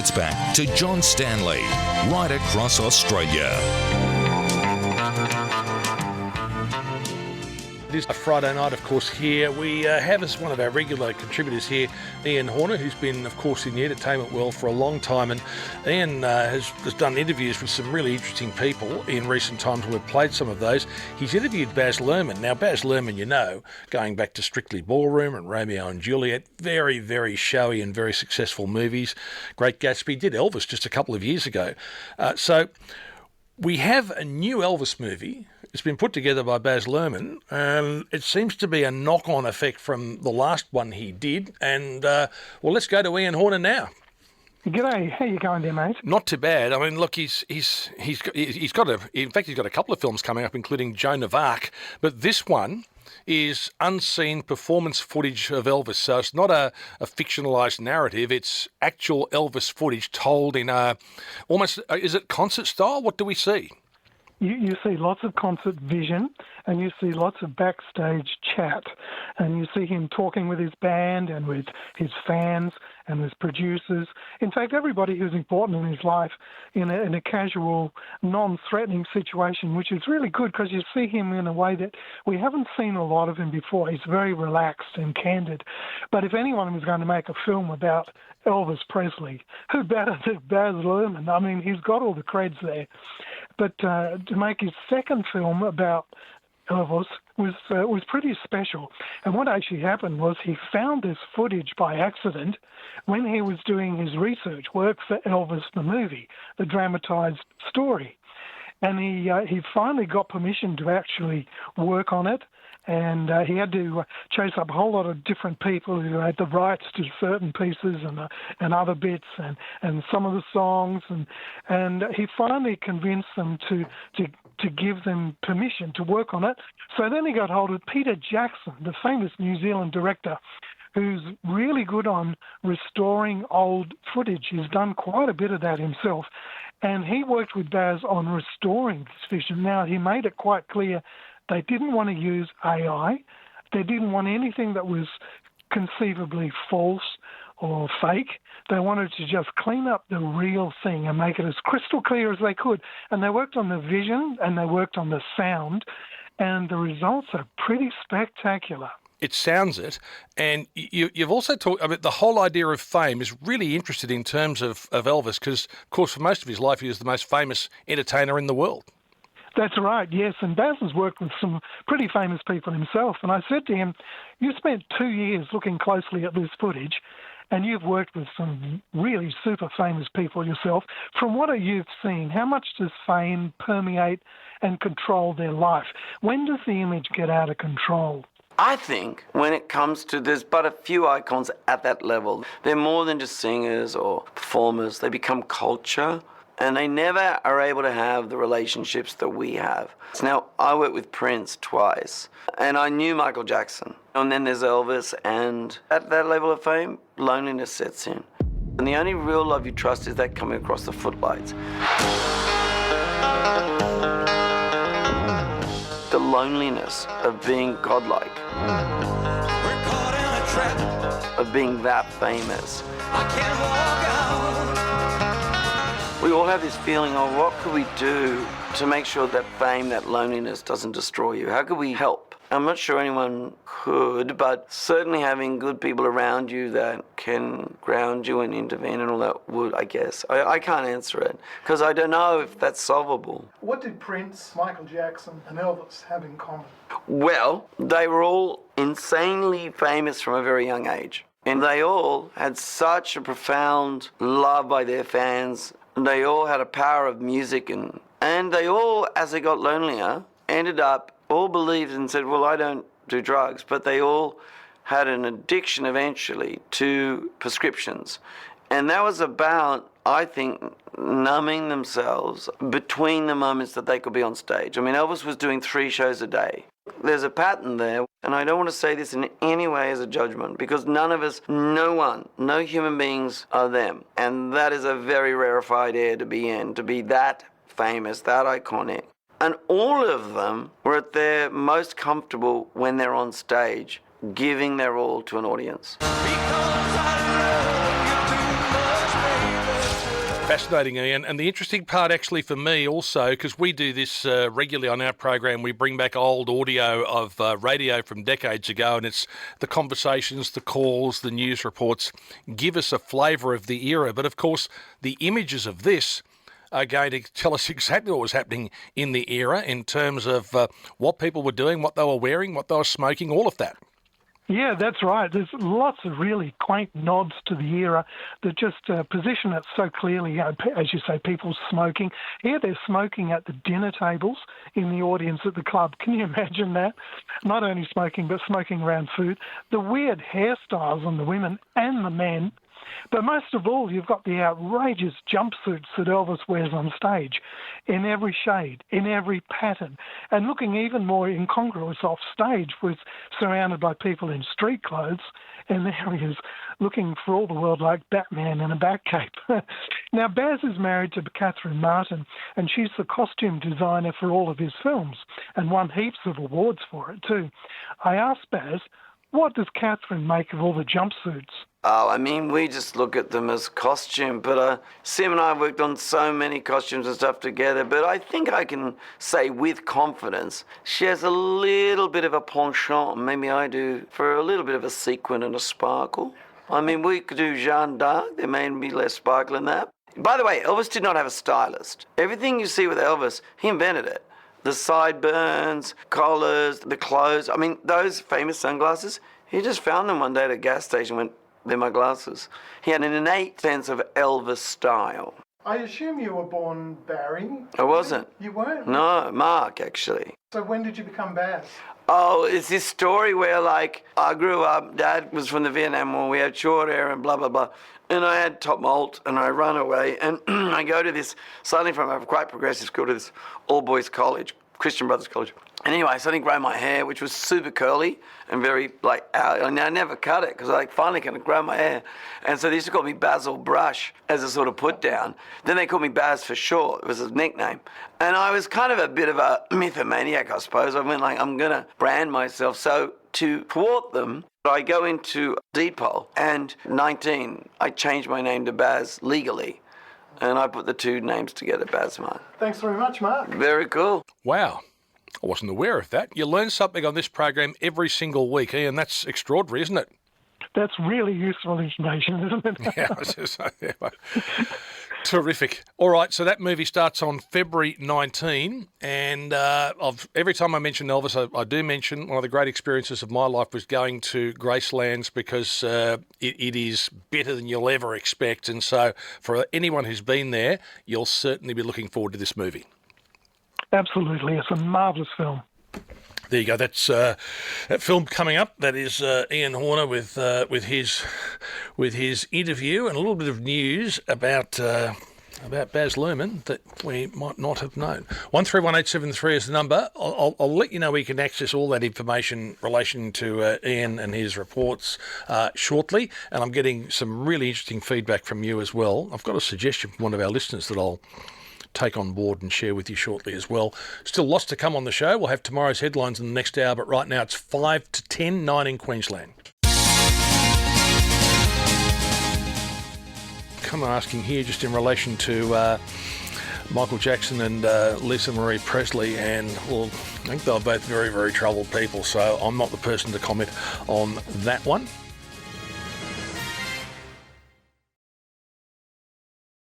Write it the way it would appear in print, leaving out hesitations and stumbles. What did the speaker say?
it's back to John Stanley, right across Australia. It is a Friday night, of course, here. We have as one of our regular contributors here, Ian Horner, who's been, of course, in the entertainment world for a long time. And Ian has done interviews with some really interesting people in recent times, and we've played some of those. He's interviewed BAZ LUHRMANN. Now, BAZ LUHRMANN, you know, going back to Strictly Ballroom and Romeo and Juliet, very, very showy and very successful movies. Great Gatsby, did Elvis just a couple of years ago. So we have a new Elvis movie. It's been put together by BAZ LUHRMANN, and it seems to be a knock-on effect from the last one he did. And, well, let's go to Ian Horner now. G'day, how you going there, mate? Not too bad. I mean, look, he's got a couple of films coming up, including Joan of Arc, but this one is unseen performance footage of Elvis. So it's not a fictionalised narrative. It's actual Elvis footage told in almost, is it concert style? What do we see? You see lots of concert vision, and you see lots of backstage chat, and you see him talking with his band and with his fans and his producers. In fact, everybody who's important in his life in a casual, non-threatening situation, which is really good because you see him in a way that we haven't seen a lot of him before. He's very relaxed and candid. But if anyone was going to make a film about Elvis Presley, who better than BAZ LUHRMANN? I mean, he's got all the creds there. But to make his second film about Elvis was pretty special. And what actually happened was he found this footage by accident when he was doing his research work for Elvis the movie, the dramatized story. And he finally got permission to actually work on it. And he had to chase up a whole lot of different people who had the rights to certain pieces and other bits and some of the songs. And he finally convinced them to give them permission to work on it. So then he got hold of Peter Jackson, the famous New Zealand director, who's really good on restoring old footage. He's done quite a bit of that himself. And he worked with BAZ on restoring this vision. Now, he made it quite clear they didn't want to use AI. They didn't want anything that was conceivably false or fake. They wanted to just clean up the real thing and make it as crystal clear as they could. And they worked on the vision and they worked on the sound, and the results are pretty spectacular. It sounds it. And you've also talked about the whole idea of fame is really interested in terms of Elvis because, of course, for most of his life, he was the most famous entertainer in the world. That's right, yes. And BAZ has worked with some pretty famous people himself. And I said to him, you spent 2 years looking closely at this footage, and you've worked with some really super famous people yourself. From what you've seen, how much does fame permeate and control their life? When does the image get out of control? I think when it comes to, there's but a few icons at that level. They're more than just singers or performers. They become culture. And they never are able to have the relationships that we have. Now, I worked with Prince twice, and I knew Michael Jackson. And then there's Elvis, and at that level of fame, loneliness sets in. And the only real love you trust is that coming across the footlights. The loneliness of being godlike. We're caught in a trap. Of being that famous. I can't walk out. We all have this feeling of what could we do to make sure that fame, that loneliness doesn't destroy you? How could we help? I'm not sure anyone could, but certainly having good people around you that can ground you and intervene and all that would, I guess. I can't answer it because I don't know if that's solvable. What did Prince, Michael Jackson and Elvis have in common? Well, they were all insanely famous from a very young age. And they all had such a profound love by their fans. They all had a power of music and they all, as they got lonelier, ended up, all believed and said, well, I don't do drugs, but they all had an addiction eventually to prescriptions. And that was about, I think, numbing themselves between the moments that they could be on stage. I mean, Elvis was doing 3 shows a day. There's a pattern there, and I don't want to say this in any way as a judgment, because none of us, no human beings are them. And that is a very rarefied air to be in, to be that famous, that iconic. And all of them were at their most comfortable when they're on stage, giving their all to an audience. Fascinating, Ian. And the interesting part actually for me also, because we do this regularly on our program, we bring back old audio of radio from decades ago, and it's the conversations, the calls, the news reports give us a flavour of the era. But of course, the images of this are going to tell us exactly what was happening in the era in terms of what people were doing, what they were wearing, what they were smoking, all of that. Yeah, that's right. There's lots of really quaint nods to the era that just position it so clearly. As you say, people smoking. Here they're smoking at the dinner tables in the audience at the club. Can you imagine that? Not only smoking, but smoking around food. The weird hairstyles on the women and the men. But most of all, you've got the outrageous jumpsuits that Elvis wears on stage, in every shade, in every pattern, and looking even more incongruous off stage, was surrounded by people in street clothes, and there he is looking for all the world like Batman in a Batcape. Now, Baz is married to Catherine Martin, and she's the costume designer for all of his films, and won heaps of awards for it too. I asked Baz, what does Catherine make of all the jumpsuits? Oh, I mean, we just look at them as costume, but Sim and I have worked on so many costumes and stuff together, but I think I can say with confidence she has a little bit of a penchant, maybe I do, for a little bit of a sequin and a sparkle. I mean, we could do Jeanne d'Arc, there may be less sparkle in that. By the way, Elvis did not have a stylist. Everything you see with Elvis, he invented it. The sideburns, collars, the clothes, I mean, those famous sunglasses, he just found them one day at a gas station and went, they're my glasses. He had an innate sense of Elvis style. I assume you were born Barry? I wasn't. You weren't? No, Mark, actually. So when did you become Baz? Oh, it's this story where, like, I grew up, Dad was from the Vietnam War, we had short hair and blah, blah, blah. And I had top molt, and I run away, and I go to this, suddenly from a quite progressive school, to this all-boys college, Christian Brothers College. And anyway, I suddenly grow my hair, which was super curly and very, like, out. And I never cut it because I finally kind of grow my hair. And so they used to call me Basil Brush as a sort of put down. Then they called me Baz for short. It was a nickname. And I was kind of a bit of a mythomaniac, I suppose. I went like, I'm going to brand myself. So to thwart them, I go into Depot, and 19, I changed my name to Baz legally. And I put the two names together, Baz Mark. Thanks very much, Mark. Very cool. Wow. I wasn't aware of that. You learn something on this program every single week, Ian. That's extraordinary, isn't it? That's really useful information, isn't it? Yeah. Terrific. All right, so that movie starts on February 19, and every time I mention Elvis, I do mention one of the great experiences of my life was going to Gracelands, because it is better than you'll ever expect, and so for anyone who's been there, you'll certainly be looking forward to this movie. Absolutely. It's a marvellous film. There you go. That's that film coming up. That is Ian Horner with his interview and a little bit of news about Baz Luhrmann that we might not have known. 131873 is the number. I'll let you know where you can access all that information in relation to Ian and his reports shortly. And I'm getting some really interesting feedback from you as well. I've got a suggestion from one of our listeners that I'll take on board and share with you shortly as well. Still lots to come on the show. We'll have tomorrow's headlines in the next hour, but right now it's 5 to 10, 9 in Queensland. Come asking here just in relation to Michael Jackson and Lisa Marie Presley, and well, I think they're both very, very troubled people, so I'm not the person to comment on that one.